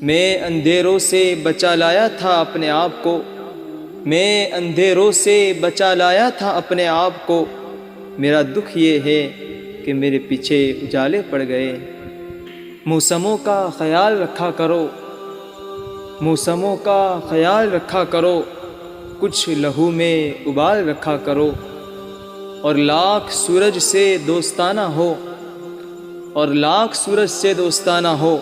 میں اندھیروں سے بچا لایا تھا اپنے آپ کو، میں اندھیروں سے بچا لایا تھا اپنے آپ کو، میرا دکھ یہ ہے کہ میرے پیچھے اجالے پڑ گئے۔ موسموں کا خیال رکھا کرو، موسموں کا خیال رکھا کرو، کچھ لہو میں ابال رکھا کرو، اور لاکھ سورج سے دوستانہ ہو، اور لاکھ سورج سے دوستانہ ہو،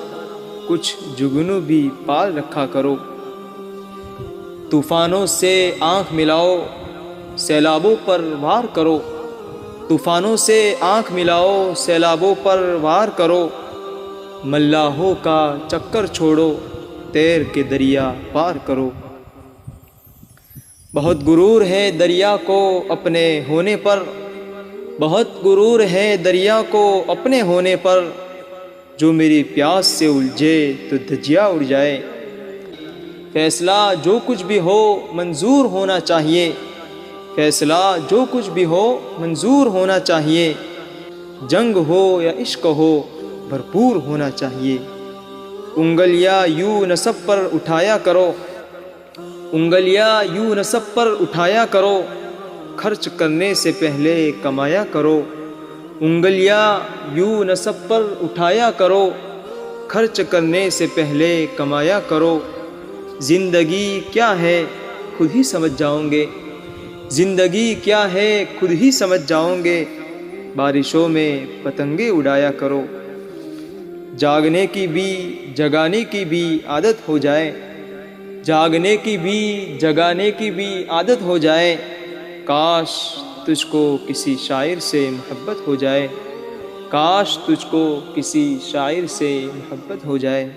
کچھ جگنو بھی پال رکھا کرو۔ طوفانوں سے آنکھ ملاؤ، سیلابوں پر وار کرو، طوفانوں سے آنکھ ملاؤ، سیلابوں پر وار کرو، ملاحوں کا چکر چھوڑو، تیر کے دریا پار کرو۔ بہت غرور ہے دریا کو اپنے ہونے پر، بہت غرور ہے دریا کو اپنے ہونے پر، جو میری پیاس سے الجھے تو دھجیا اڑ جائے۔ فیصلہ جو کچھ بھی ہو منظور ہونا چاہیے، فیصلہ جو کچھ بھی ہو منظور ہونا چاہیے، جنگ ہو یا عشق ہو بھرپور ہونا چاہیے۔ انگلیاں یوں نصب پر اٹھایا کرو، انگلیاں یوں نصب پر اٹھایا کرو، خرچ کرنے سے پہلے کمایا کرو۔ انگلیاں یوں نصب پر اٹھایا کرو، خرچ کرنے سے پہلے کمایا کرو۔ زندگی کیا ہے خود ہی سمجھ جاؤں گے، زندگی کیا ہے خود ہی سمجھ جاؤں گے، بارشوں میں پتنگیں اڑایا کرو۔ جاگنے کی بھی جگانے کی بھی عادت ہو جائے، جاگنے کی بھی جگانے کی بھی عادت ہو جائے، کاش تجھ کو کسی شاعر سے محبت ہو جائے، کاش تجھ کو کسی شاعر سے محبت ہو جائے۔